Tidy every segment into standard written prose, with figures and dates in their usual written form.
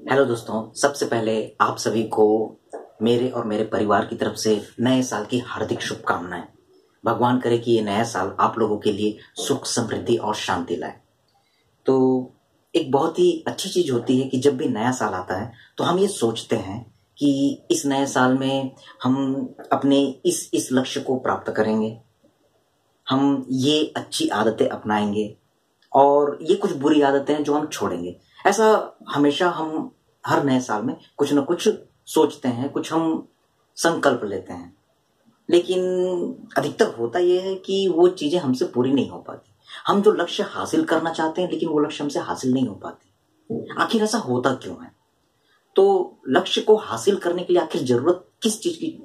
Hello दोस्तों, सबसे पहले आप सभी को मेरे और मेरे परिवार की तरफ से नए साल की हार्दिक शुभकामनाएं। भगवान करे कि ये नया साल आप लोगों के लिए सुख, समृद्धि और शांति लाए। तो एक बहुत ही अच्छी चीज होती है कि जब भी नया साल आता है तो हम ये सोचते हैं कि इस नए साल में हम अपने इस लक्ष्य को प्राप्त करेंगे, हम ये अच्छी आदतें अपनाएंगे और ये कुछ बुरी आदतें हैं जो हम छोड़ेंगे। ऐसा हमेशा हम हर नए साल में कुछ न कुछ सोचते हैं, कुछ हम संकल्प लेते हैं, लेकिन अधिकतर होता यह है कि वो चीजें हमसे पूरी नहीं हो पाती। हम जो लक्ष्य हासिल करना चाहते हैं लेकिन वो लक्ष्य हमसे हासिल नहीं हो पाती। आखिर ऐसा होता क्यों है? तो लक्ष्य को हासिल करने के लिए आखिर जरूरत किस चीज की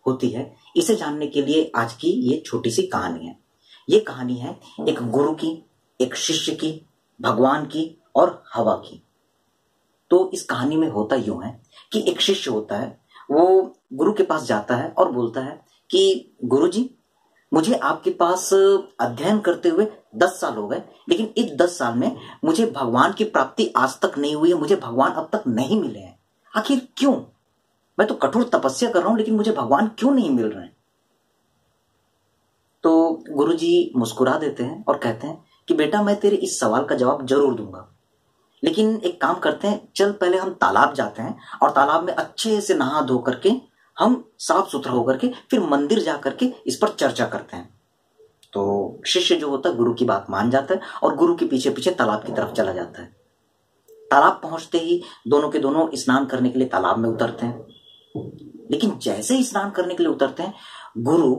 होती है, इसे जानने के लिए आज की ये छोटी सी कहानी है। ये कहानी है एक गुरु की, एक शिष्य की, भगवान की और हवा की। तो इस कहानी में होता यूं है कि एक शिष्य होता है, वो गुरु के पास जाता है और बोलता है कि गुरु जी, मुझे आपके पास अध्ययन करते हुए 10 साल हो गए, लेकिन इस 10 साल में मुझे भगवान की प्राप्ति आज तक नहीं हुई है, मुझे भगवान अब तक नहीं मिले हैं। आखिर क्यों? मैं तो कठोर तपस्या कर रहा हूं लेकिन मुझे भगवान क्यों नहीं मिल रहे हैं? तो गुरु जी मुस्कुरा देते हैं और कहते हैं कि बेटा, मैं तेरे इस सवाल का जवाब जरूर दूंगा, लेकिन एक काम करते हैं, चल पहले हम तालाब जाते हैं और तालाब में अच्छे से नहा धो करके हम साफ सुथरा होकर के फिर मंदिर जा करके इस पर चर्चा करते हैं। तो शिष्य जो होता है गुरु की बात मान जाता है और गुरु के पीछे पीछे तालाब की तरफ चला जाता है। तालाब पहुंचते ही दोनों के दोनों स्नान करने के लिए तालाब में उतरते हैं, लेकिन जैसे ही स्नान करने के लिए उतरते हैं, गुरु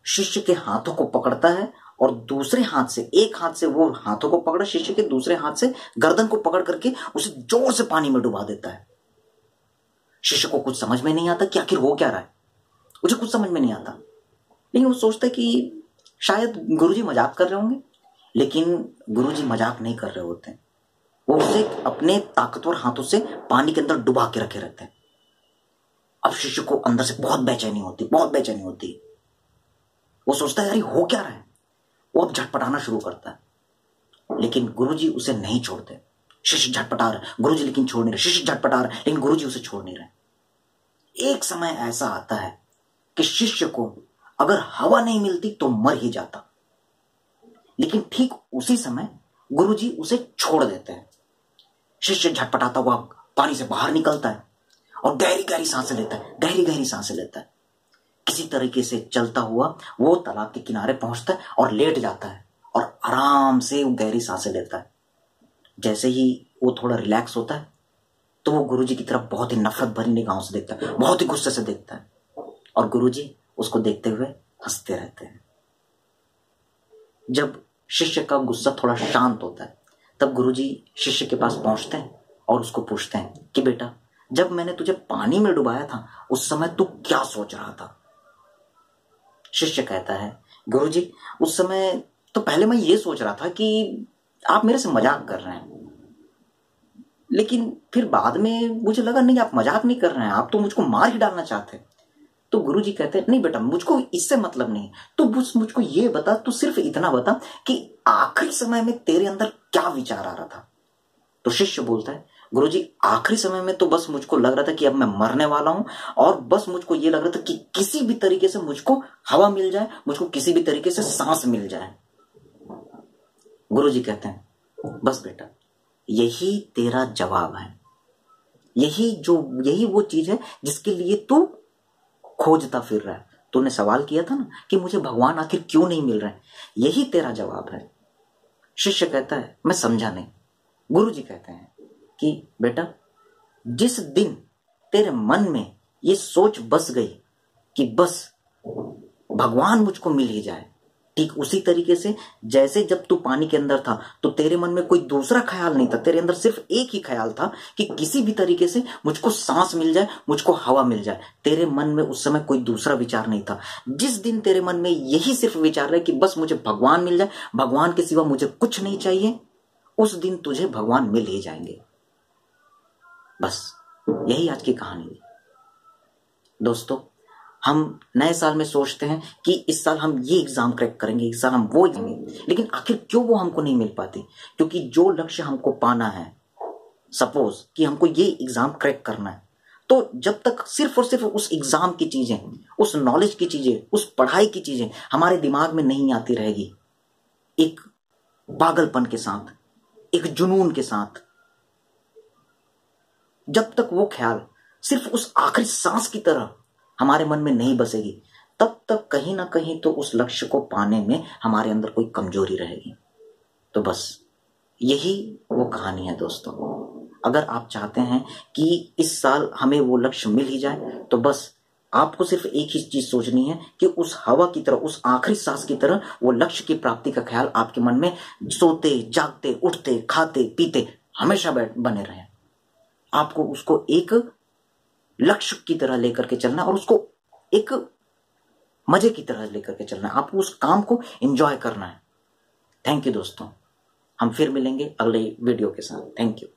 शिष्य के हाथों को पकड़ता है और दूसरे हाथ से, एक हाथ से वो हाथों को पकड़ा शिष्य के, दूसरे हाथ से गर्दन को पकड़ करके उसे जोर से पानी में डुबा देता है। शिष्य को कुछ समझ में नहीं आता कि आखिर हो क्या रहा है, मुझे कुछ समझ में नहीं आता, लेकिन वो सोचता है कि शायद गुरुजी मजाक कर रहे होंगे, लेकिन गुरुजी मजाक नहीं कर रहे होते हैं। वो उसे अपने ताकतवर हाथों से पानी के अंदर डुबा के रखे रहते हैं। अब शिष्य को अंदर से बहुत बेचैनी होती। वो सोचता है यार हो क्या रहा है। वो अब झटपटाना शुरू करता है, लेकिन गुरुजी उसे नहीं छोड़ते। शिष्य झटपटा रहे, गुरुजी लेकिन छोड़ नहीं रहे, शिष्य झटपटा रहे लेकिन गुरुजी उसे छोड़ नहीं रहे। एक समय ऐसा आता है कि शिष्य को अगर हवा नहीं मिलती तो मर ही जाता, लेकिन ठीक उसी समय गुरुजी उसे छोड़ देते हैं। शिष्य झटपटाता हुआ पानी से बाहर निकलता है और गहरी गहरी सांसें लेता है। किसी तरीके से चलता हुआ वो तालाब के किनारे पहुंचता है और लेट जाता है और आराम से वो गहरी सांसें लेता है। जैसे ही वो थोड़ा रिलैक्स होता है तो वो गुरुजी की तरफ बहुत ही नफरत भरी निगाहों से देखता है, बहुत ही गुस्से से देखता है, और गुरुजी उसको देखते हुए हंसते रहते हैं। जब शिष्य का गुस्सा थोड़ा शांत होता है तब गुरुजी शिष्य के पास पहुंचते हैं और उसको पूछते हैं कि बेटा, जब मैंने तुझे पानी में डुबाया था उस समय तू क्या सोच रहा था? शिष्य कहता है, गुरुजी, उस समय तो पहले मैं ये सोच रहा था कि आप मेरे से मजाक कर रहे हैं, लेकिन फिर बाद में मुझे लगा नहीं, आप मजाक नहीं कर रहे हैं, आप तो मुझको मार ही डालना चाहते हैं। तो गुरुजी कहते हैं, नहीं बेटा, मुझको इससे मतलब नहीं, तो बस मुझको ये बता, तू सिर्फ इतना बता कि आखिरी समय में तेरे अंदर क्या विचार आ रहा था? तो शिष्य बोलता है, गुरुजी, आखिरी समय में तो बस मुझको लग रहा था कि अब मैं मरने वाला हूं, और बस मुझको ये लग रहा था कि किसी भी तरीके से मुझको हवा मिल जाए, मुझको किसी भी तरीके से सांस मिल जाए। गुरुजी कहते हैं, बस बेटा, यही तेरा जवाब है, यही वो चीज है जिसके लिए तू खोजता फिर रहा है। तूने सवाल किया था ना कि मुझे भगवान आखिर क्यों नहीं मिल रहे हैं, यही तेरा जवाब है। शिष्य कहता है, मैं समझा नहीं। गुरुजी कहते हैं कि बेटा, जिस दिन तेरे मन में ये सोच बस गई कि बस भगवान मुझको मिल ही जाए, ठीक उसी तरीके से जैसे जब तू पानी के अंदर था तो तेरे मन में कोई दूसरा ख्याल नहीं था, तेरे अंदर सिर्फ एक ही ख्याल था कि किसी भी तरीके से मुझको सांस मिल जाए, मुझको हवा मिल जाए। तेरे मन में उस समय कोई दूसरा विचार नहीं था। जिस दिन तेरे मन में यही सिर्फ विचार है कि बस मुझे भगवान मिल जाए, भगवान के सिवा मुझे कुछ नहीं चाहिए, उस दिन तुझे भगवान मिल ही जाएंगे। बस यही आज की कहानी है। दोस्तों, हम नए साल में सोचते हैं कि इस साल हम ये एग्जाम क्रैक करेंगे, इस साल हम वो लेंगे, लेकिन आखिर क्यों वो हमको नहीं मिल पाती? क्योंकि जो लक्ष्य हमको पाना है सपोज कि हमको ये एग्जाम क्रैक करना है, तो जब तक सिर्फ और सिर्फ उस एग्जाम की चीजें, उस नॉलेज की चीजें, उस पढ़ाई की चीजें हमारे दिमाग में नहीं आती रहेगी, एक पागलपन के साथ, एक जुनून के साथ, जब तक वो ख्याल सिर्फ उस आखिरी सांस की तरह हमारे मन में नहीं बसेगी, तब तक कहीं ना कहीं तो उस लक्ष्य को पाने में हमारे अंदर कोई कमजोरी रहेगी। तो बस यही वो कहानी है दोस्तों। अगर आप चाहते हैं कि इस साल हमें वो लक्ष्य मिल ही जाए, तो बस आपको सिर्फ एक ही चीज सोचनी है कि उस हवा की तरह, उस आखिरी सांस की तरह वो लक्ष्य की प्राप्ति का ख्याल आपके मन में सोते जागते उठते खाते पीते हमेशा बने रहे। आपको उसको एक लक्ष्य की तरह लेकर के चलना और उसको एक मजे की तरह लेकर के चलना है। आपको उस काम को एंजॉय करना है। थैंक यू दोस्तों, हम फिर मिलेंगे अगले वीडियो के साथ। Thank you.